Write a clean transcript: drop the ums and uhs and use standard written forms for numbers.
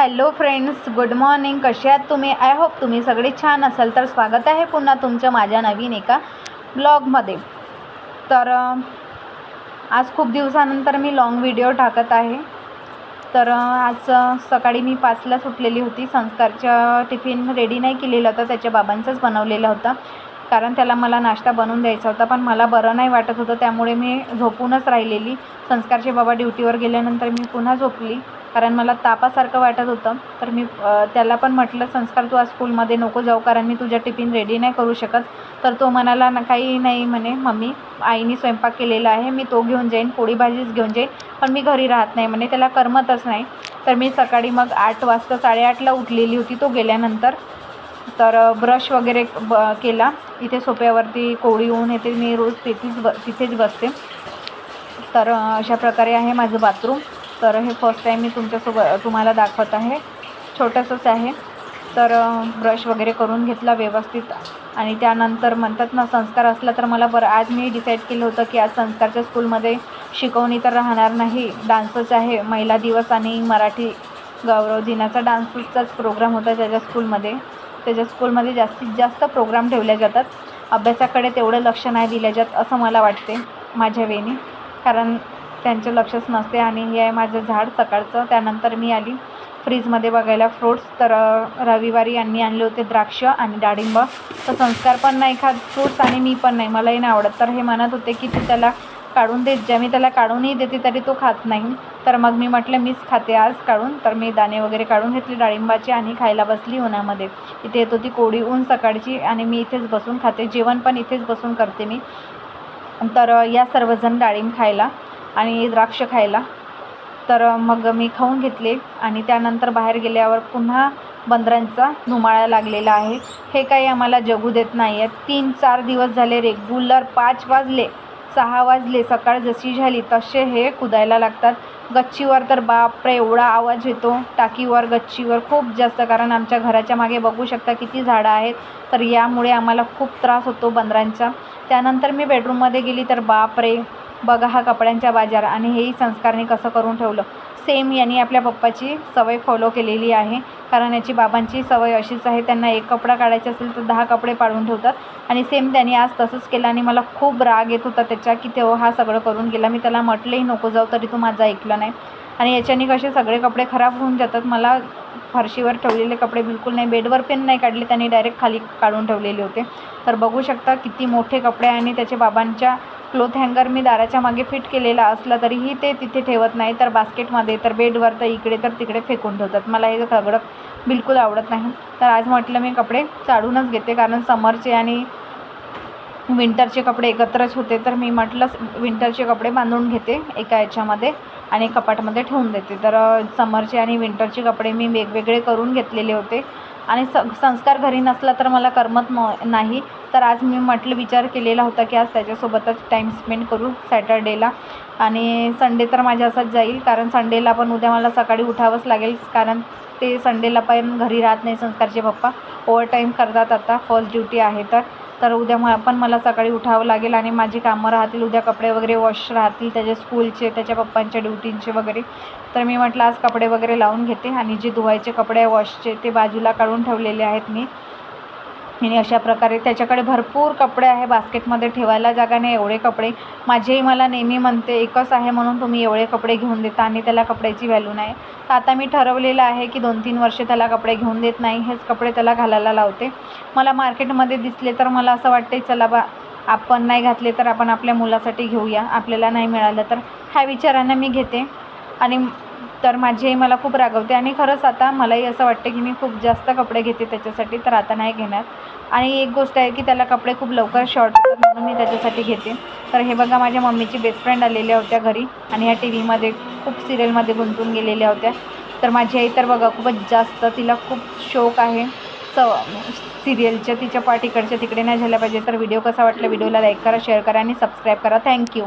Hello friends, good morning. कसे आहात तुम्ही? आय होप तुम्ही सगळे छान असाल. तर स्वागत आहे पुन्हा तुमच्या माझ्या नवीन एका ब्लॉगमध्ये. तर आज खूप दिवसानंतर मी लॉंग व्हिडिओ टाकत आहे. तर आज सकाळी मी 5ला सुटलेली होती. संस्कारचा टिफिन रेडी नाही केलेला होता, त्याच्या बाबांचाच बनवलेला होता, कारण त्याला मला नाश्ता बनवून द्यायचा होता. पण मला बरं नाही वाटत होतं, त्यामुळे मी झोपूनच राहिलेली. संस्कारचे बाबा ड्युटीवर गेल्यानंतर मी पुन्हा झोपली, कारण मला तापासारखं वाटत होतं. तर मी त्याला पण म्हटलं, संस्कार तू आज स्कूलमध्ये नको जाऊ, कारण मी तुझ्या टिफिन रेडी नाही करू शकत. तर तो म्हणाला ना, काही नाही म्हणे मम्मी, आईने स्वयंपाक केलेला आहे, मी तो घेऊन जाईन, पोळी भाजीच घेऊन जाईन, पण मी घरी राहत नाही म्हणे, त्याला करमतच नाही. तर मी सकाळी मग 8 वाजता 8:30ला उठलेली होती तो गेल्यानंतर. तर ब्रश वगैरे केला. इथे सोफ्यावरती कोवळी ऊन येते, मी रोज तिथेच बसते. तर अशा प्रकारे आहे माझं बाथरूम. तर हे फर्स्ट टाईम मी तुम्हाला दाखवत आहे. छोटंसंच आहे. तर ब्रश वगैरे करून घेतला व्यवस्थित. आणि त्यानंतर म्हणतात ना, संस्कार असला तर मला बरं. आज मी डिसाईड केलं होतं की आज संस्कारच्या स्कूलमध्ये शिकवणी तर राहणार नाही, डान्सच आहे. महिला दिवस आणि मराठी गौरव दिनाचा डान्सचाच प्रोग्राम होता त्याच्या स्कूलमध्ये जास्तीत जास्त प्रोग्राम ठेवले जातात. अभ्यासाकडे तेवढं लक्ष नाही दिले जात असं मला वाटते माझ्या वेळी, कारण त्यांचं लक्षच नसते. आणि हे आहे माझं झाड सकाळचं. त्यानंतर मी आली फ्रीजमध्ये बघायला फ्रूट्स. तर रविवारी यांनी आणले होते द्राक्ष आणि डाळिंब. तर संस्कार पण नाही खात फ्रूट्स आणि मी पण नाही, मलाही नाही आवडत. तर हे म्हणत होते की तू त्याला काढून देत जा. मी त्याला काढूनही देते तरी तो खात नाही. तर मग मी म्हटलं मीच खाते आज काढून. तर मी दाणे वगैरे काढून घेतले डाळिंबाचे आणि खायला बसली उन्हामध्ये. इथे येत होती कोवळी ऊन सकाळची आणि मी इथेच बसून खाते. जेवण पण इथेच बसून करते मी. तर या सर्वजण डाळिंब खायला आणि द्राक्ष खायला. तर मग मी खाऊन घेतले. आणि त्यानंतर बाहेर गेल्यावर पुन्हा बंदरांचा धुमाळा लागलेला आहे. हे काही आम्हाला जगू देत नाही आहेत. 3-4 दिवस झाले रेग्युलर 5 वाजले 6 वाजले सकाळ जशी झाली तसे हे कुदायला लागतात. गच्चीवर तर बापरे एवढा आवाज येतो. टाकीवर गच्चीवर खूप जास्त, कारण आमच्या घराच्या मागे बघू शकता किती झाडं आहेत. तर यामुळे आम्हाला खूप त्रास होतो बंदरांचा. त्यानंतर मी बेडरूममध्ये गेली तर बापरे, बघा हा कपड्यांचा बाजार. आणि हेही संस्कारने कसं करून ठेवलं. सेम यांनी आपल्या पप्पाची सवय फॉलो केलेली आहे, कारण याची बाबांची सवय अशीच आहे. त्यांना एक कपडा काढायचा असेल तर 10 कपडे पाडून ठेवतात. आणि सेम त्यांनी आज तसंच केलं. आणि मला खूप राग येत होता त्याच्या, की तेव्हा हा सगळं करून गेला. मी त्याला म्हटलंही नको जाऊ, तरी तो माझं ऐकलं नाही. आणि याच्याने कसे सगळे कपडे खराब होऊन जातात. मला फरशीवर ठेवलेले कपडे बिलकुल नाही, बेडवर पेन नाही काढले त्यांनी, डायरेक्ट खाली काढून ठेवलेले होते. तर बघू शकता किती मोठे कपडे. आणि त्याच्या बाबांच्या क्लोथ हँगर मी दाराच्या मागे फिट केलेला असला तरीही ते तिथे ठेवत नाही, तर बास्केटमध्ये, तर बेडवर, तर इकडे तर तिकडे फेकून ठेवतात. मला हे सगळं बिलकुल आवडत नाही. तर आज म्हटलं मी कपडे काढूनच घेते, कारण समरचे आणि विंटरचे कपडे एकत्रच होते. तर मी म्हटलं विंटरचे कपडे बांधून घेते एका याच्यामध्ये आणि कपाटमध्ये ठेवून देते. तर समरचे आणि विंटरचे कपडे मी वेगवेगळे करून घेतलेले होते. आणि संस्कार घरी नसला तर मला करमत नाही. तर आज मी विचार केलेला होता की आज त्याच्यासोबतच टाईम स्पेंड करू सॅटर्डेला. आणि संडे तर माझ्या असाच जाईल, कारण संडेला पण उद्या मला सकाळी उठावंच लागेल, कारण ते संडेला पण घरी राहत नाही संस्कारचे पप्पा, ओव्हरटाईम करतात आता, फर्स्ट ड्युटी आहे. तर उद्या पण मला सकाळी उठावं लागेल आणि माझी कामं राहतील. उद्या कपडे वगैरे वॉश राहतील, त्याच्या स्कूलचे, त्याच्या पप्पांच्या ड्युटींचे वगैरे. तर मी म्हटलं आज कपडे वगैरे लावून घेते. आणि जे धुवायचे कपडे वॉशचे ते बाजूला काढून ठेवलेले आहेत मी. आणि अशा प्रकारे त्याच्याकडे भरपूर कपडे आहे, बास्केटमध्ये ठेवायला जागा नाही एवढे कपडे. माझेही मला नेहमी म्हणते एकच आहे म्हणून तुम्ही एवढे कपडे घेऊन देता आणि त्याला कपड्याची व्हॅल्यू नाही. तर आता मी ठरवलेलं आहे की 2-3 वर्ष त्याला कपडे घेऊन देत नाही, हेच कपडे त्याला घालायला लावते. मला मार्केटमध्ये दिसले तर मला असं वाटते चला बा, आपण नाही घातले तर आपण आपल्या मुलासाठी घेऊया, आपल्याला नाही मिळालं तर, ह्या विचारानं मी घेते. आणि तर माझी मला खूप रागवते. आणि खरंच आता मलाही असं वाटतं की मी खूप जास्त कपडे घेते त्याच्यासाठी, तर आता नाही घेणार. आणि एक गोष्ट आहे की त्याला कपडे खूप लवकर शॉर्ट होतात, म्हणून मी त्याच्यासाठी घेते. तर हे बघा, माझ्या मम्मीची बेस्ट फ्रेंड आलेल्या होत्या घरी आणि ह्या टीव्हीमध्ये खूप सिरियलमध्ये गुंतून गेलेल्या होत्या. तर माझी आई तर बघा खूपच जास्त, तिला खूप शौक आहे सिरियलच्या. तिच्या पाठ इकडच्या तिकडे नाही झाल्या पाहिजे. तर व्हिडिओ कसा वाटला, व्हिडिओला लाईक करा, शेअर करा आणि सबस्क्राईब करा. थँक्यू.